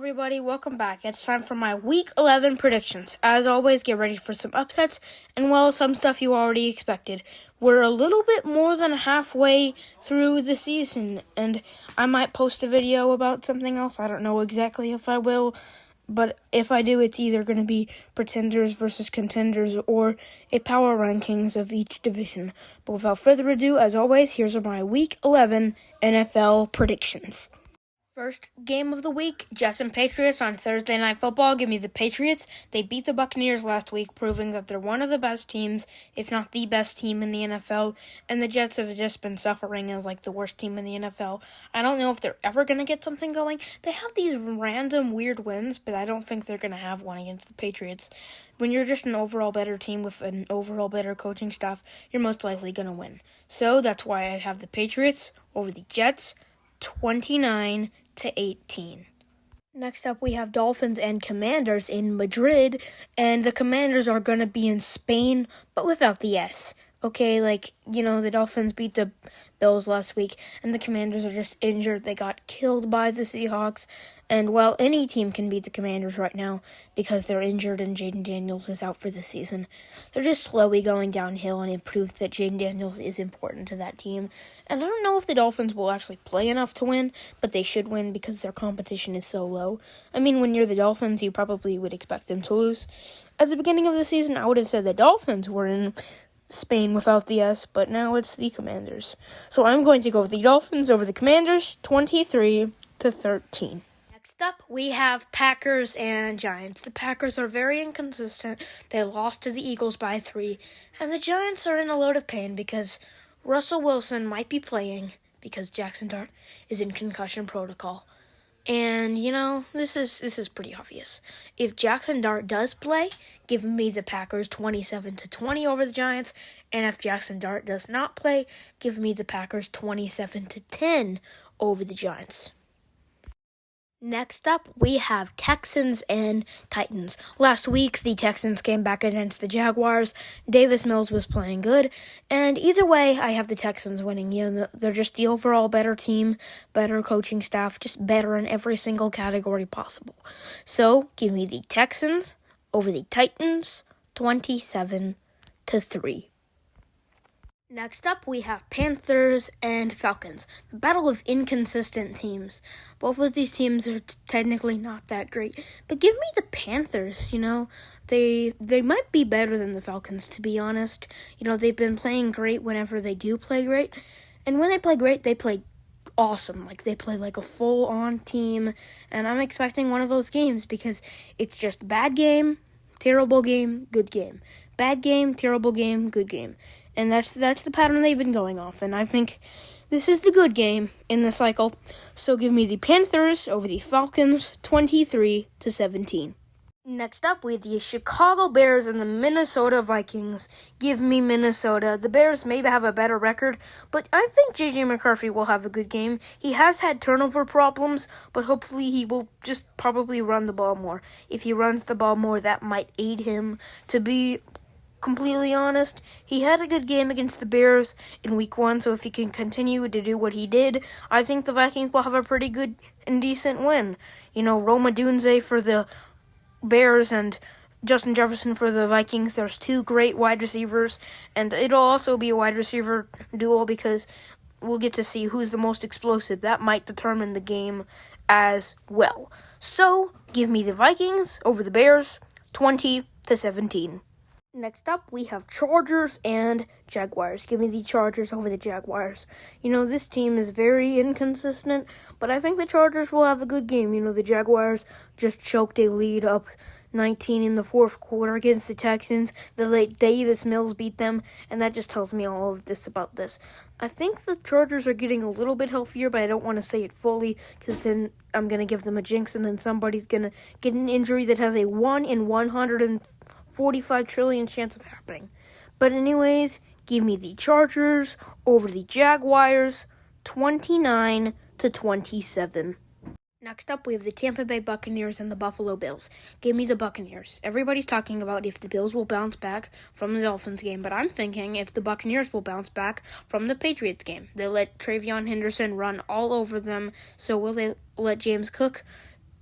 Everybody, welcome back. It's time for my Week 11 predictions. As always, get ready for some upsets and, well, some stuff you already expected. We're a little bit more than halfway through the season, and I might post a video about something else. I don't know exactly if I will, but if I do, it's either going to be pretenders versus contenders or a power rankings of each division. But without further ado, as always, here's my Week 11 NFL predictions. First game of the week, Jets and Patriots on Thursday Night Football. Give me the Patriots. They beat the Buccaneers last week, proving that they're one of the best teams, if not the best team in the NFL, and the Jets have just been suffering as like the worst team in the NFL. I don't know if they're ever going to get something going. They have these random weird wins, but I don't think they're going to have one against the Patriots. When you're just an overall better team with an overall better coaching staff, you're most likely going to win. So that's why I have the Patriots over the Jets, 29-18. Next up, we have Dolphins and Commanders in Madrid, and the Commanders are going to be in Spain, but without the S. Okay, the Dolphins beat the Bills last week, and the Commanders are just injured. They got killed by the Seahawks, and, well, any team can beat the Commanders right now because they're injured and Jaden Daniels is out for the season. They're just slowly going downhill, and it proves that Jaden Daniels is important to that team. And I don't know if the Dolphins will actually play enough to win, but they should win because their competition is so low. I mean, when you're the Dolphins, you probably would expect them to lose. At the beginning of the season, I would have said the Dolphins were in Spain without the S, but now it's the Commanders. So I'm going to go with the Dolphins over the Commanders, 23-13. Next up, we have Packers and Giants. The Packers are very inconsistent. They lost to the Eagles by 3, and the Giants are in a load of pain because Russell Wilson might be playing because Jackson Dart is in concussion protocol. And, this is pretty obvious. If Jackson Dart does play, give me the Packers 27-20 over the Giants. And if Jackson Dart does not play, give me the Packers 27-10 over the Giants. Next up, we have Texans and Titans. Last week, the Texans came back against the Jaguars. Davis Mills was playing good. And either way, I have the Texans winning. They're just the overall better team, better coaching staff, just better in every single category possible. So, give me the Texans over the Titans, 27-3. Next up, we have Panthers and Falcons, the battle of inconsistent teams. Both of these teams are technically not that great, but give me the Panthers, They might be better than the Falcons, to be honest. They've been playing great whenever they do play great, and when they play great, they play awesome. They play like a full-on team, and I'm expecting one of those games because it's just bad game, terrible game, good game. Bad game, terrible game, good game. And that's the pattern they've been going off. And I think this is the good game in the cycle. So give me the Panthers over the Falcons, 23-17. Next up, we have the Chicago Bears and the Minnesota Vikings. Give me Minnesota. The Bears maybe have a better record, but I think J.J. McCarthy will have a good game. He has had turnover problems, but hopefully he will just probably run the ball more. If he runs the ball more, that might aid him. To be completely honest, he had a good game against the Bears in week 1, so if he can continue to do what he did, I think the Vikings will have a pretty good and decent win. Rome Odunze for the Bears and Justin Jefferson for the Vikings. There's 2 great wide receivers, and it'll also be a wide receiver duel because we'll get to see who's the most explosive. That might determine the game as well. So, give me the Vikings over the Bears, 20-17. Next up, we have Chargers and Jaguars. Give me the Chargers over the Jaguars. This team is very inconsistent, but I think the Chargers will have a good game. The Jaguars just choked a lead up 19 in the fourth quarter against the Texans. The late Davis Mills beat them, and that just tells me all of this about this. I think the Chargers are getting a little bit healthier, but I don't want to say it fully because then I'm going to give them a jinx, and then somebody's going to get an injury that has a 1 in 145 trillion chance of happening. But anyways, give me the Chargers over the Jaguars, 29-27. Next up, we have the Tampa Bay Buccaneers and the Buffalo Bills. Give me the Buccaneers. Everybody's talking about if the Bills will bounce back from the Dolphins game, but I'm thinking if the Buccaneers will bounce back from the Patriots game. They let Travion Henderson run all over them, so will they let James Cook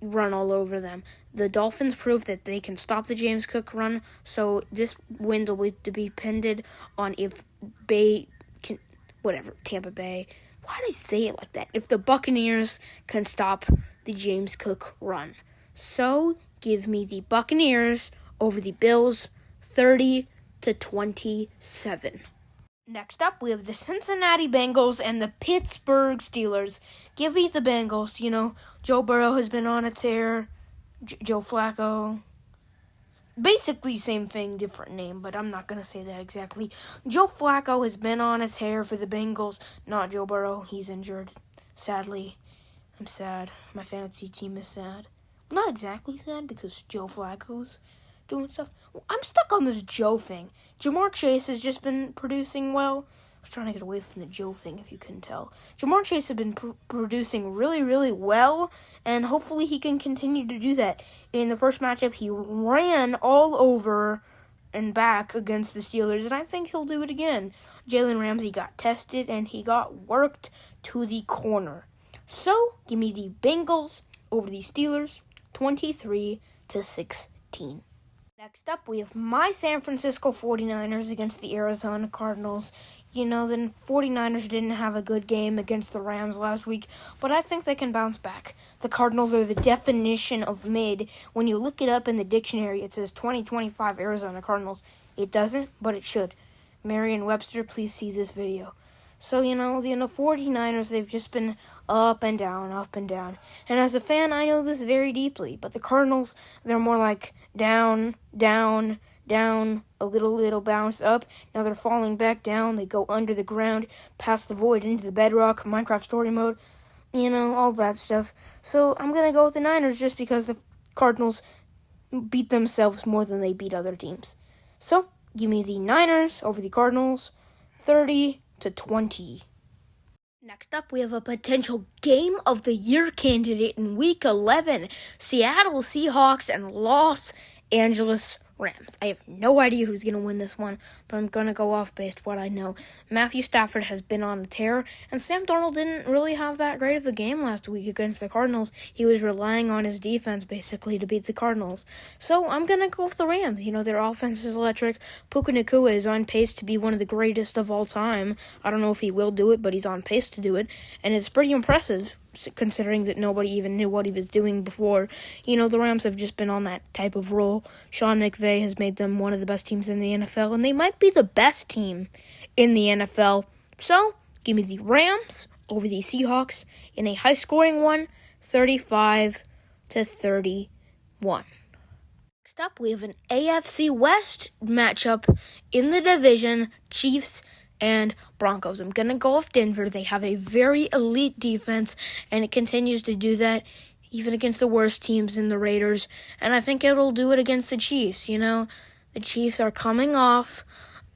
run all over them. The Dolphins proved that they can stop the James Cook run, so this win will be depended on if Tampa Bay. Why did I say it like that? If the Buccaneers can stop the James Cook run. So, give me the Buccaneers over the Bills, 30-27. Next up, we have the Cincinnati Bengals and the Pittsburgh Steelers. Give me the Bengals. Joe Burrow has been on a tear. Joe Flacco. Basically, same thing, different name, but I'm not going to say that exactly. Joe Flacco has been on a tear for the Bengals, not Joe Burrow. He's injured. Sadly, I'm sad. My fantasy team is sad. Not exactly sad because Joe Flacco's doing stuff. I'm stuck on this Joe thing. Jamar Chase has just been producing well. I was trying to get away from the Joe thing, if you couldn't tell. Jamar Chase has been producing really, really well, and hopefully he can continue to do that. In the first matchup, he ran all over and back against the Steelers, and I think he'll do it again. Jalen Ramsey got tested, and he got worked to the corner. So, give me the Bengals over the Steelers, 23-16. Next up, we have my San Francisco 49ers against the Arizona Cardinals. The 49ers didn't have a good game against the Rams last week, but I think they can bounce back. The Cardinals are the definition of mid. When you look it up in the dictionary, it says 2025 Arizona Cardinals. It doesn't, but it should. Merriam-Webster, please see this video. So, the 49ers, they've just been up and down, up and down. And as a fan, I know this very deeply. But the Cardinals, they're more like down, down, down, a little bounce up. Now they're falling back down. They go under the ground, past the void, into the bedrock, Minecraft story mode. All that stuff. So I'm going to go with the Niners just because the Cardinals beat themselves more than they beat other teams. So, give me the Niners over the Cardinals, 30-20. Next up, we have a potential Game of the Year candidate in Week 11, Seattle Seahawks and Los Angeles Rams. I have no idea who's going to win this one, but I'm going to go off based what I know. Matthew Stafford has been on a tear, and Sam Darnold didn't really have that great of a game last week against the Cardinals. He was relying on his defense, basically, to beat the Cardinals. So I'm going to go with the Rams. Their offense is electric. Puka Nacua is on pace to be one of the greatest of all time. I don't know if he will do it, but he's on pace to do it, and it's pretty impressive, considering that nobody even knew what he was doing before. The Rams have just been on that type of roll. Sean McVay has made them one of the best teams in the NFL, and they might be the best team in the NFL. So, give me the Rams over the Seahawks in a high-scoring one, 35-31. Next up, we have an AFC West matchup in the division, Chiefs and Broncos. I'm going to go with Denver. They have a very elite defense, and it continues to do that even against the worst teams in the Raiders. And I think it'll do it against the Chiefs. The Chiefs are coming off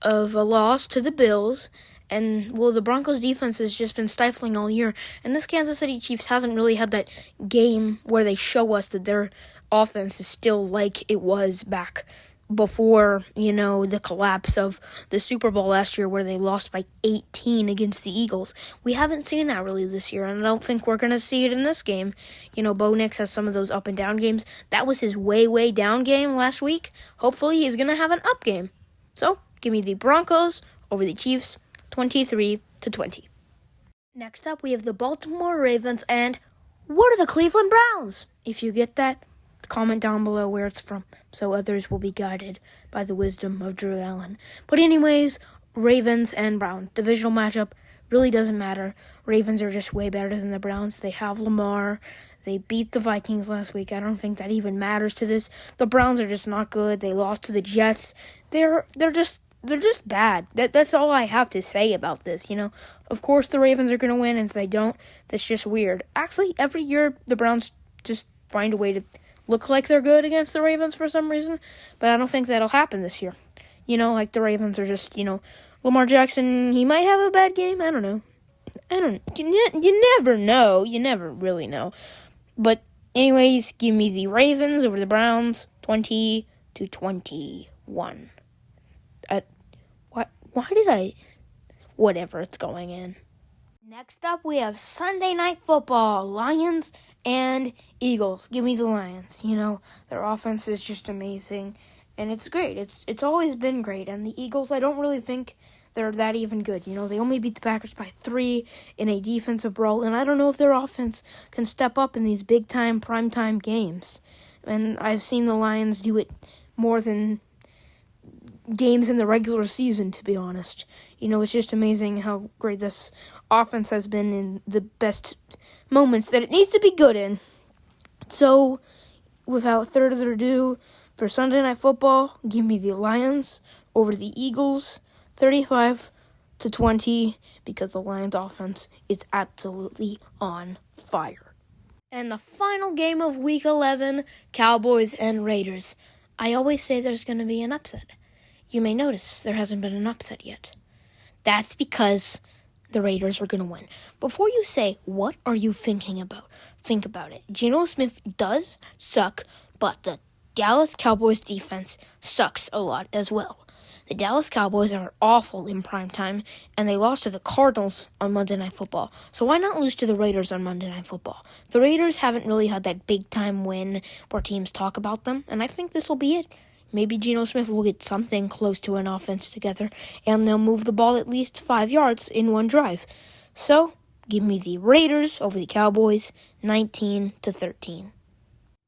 of a loss to the Bills. And, the Broncos' defense has just been stifling all year. And this Kansas City Chiefs hasn't really had that game where they show us that their offense is still like it was back before, the collapse of the Super Bowl last year where they lost by 18 against the Eagles. We haven't seen that really this year, and I don't think we're going to see it in this game. Bo Nix has some of those up and down games. That was his way, way down game last week. Hopefully he's going to have an up game. So, give me the Broncos over the Chiefs, 23-20. Next up, we have the Baltimore Ravens and what are the Cleveland Browns? If you get that, comment down below where it's from, so others will be guided by the wisdom of Drew Allen. But anyways, Ravens and Browns. Divisional matchup really doesn't matter. Ravens are just way better than the Browns. They have Lamar. They beat the Vikings last week. I don't think that even matters to this. The Browns are just not good. They lost to the Jets. They're just bad. That's all I have to say about this, Of course the Ravens are going to win, and if they don't, that's just weird. Actually, every year the Browns just find a way to look like they're good against the Ravens for some reason, but I don't think that'll happen this year. Like the Ravens are just, Lamar Jackson, he might have a bad game. I don't know. You never know. You never really know. But anyways, give me the Ravens over the Browns, 20-21. Why did I? Whatever, it's going in. Next up, we have Sunday Night Football, Lions And Eagles, give me the Lions. Their offense is just amazing, and it's great. It's always been great. And the Eagles, I don't really think they're that even good. They only beat the Packers by 3 in a defensive brawl, and I don't know if their offense can step up in these big-time, prime-time games. And I've seen the Lions do it more than games in the regular season, to be honest. It's just amazing how great this offense has been in the best moments that it needs to be good in. So, without further ado, for Sunday Night Football, give me the Lions over the Eagles, 35-20, because the Lions offense is absolutely on fire. And the final game of Week 11, Cowboys and Raiders. I always say there's going to be an upset. You may notice there hasn't been an upset yet. That's because the Raiders are going to win. Before you say, what are you thinking about? Think about it. Geno Smith does suck, but the Dallas Cowboys defense sucks a lot as well. The Dallas Cowboys are awful in primetime, and they lost to the Cardinals on Monday Night Football. So why not lose to the Raiders on Monday Night Football? The Raiders haven't really had that big-time win where teams talk about them, and I think this will be it. Maybe Geno Smith will get something close to an offense together, and they'll move the ball at least 5 yards in one drive. So, give me the Raiders over the Cowboys, 19-13.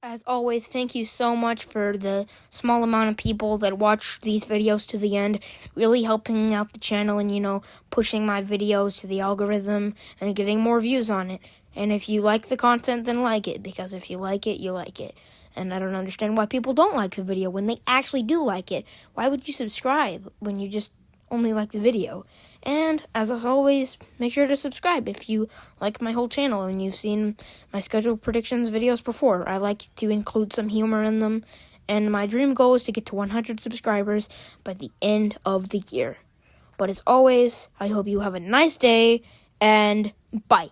As always, thank you so much for the small amount of people that watch these videos to the end, really helping out the channel and, pushing my videos to the algorithm and getting more views on it. And if you like the content, then like it, because if you like it, you like it. And I don't understand why people don't like the video when they actually do like it. Why would you subscribe when you just only like the video? And as always, make sure to subscribe if you like my whole channel and you've seen my scheduled predictions videos before. I like to include some humor in them. And my dream goal is to get to 100 subscribers by the end of the year. But as always, I hope you have a nice day and bye.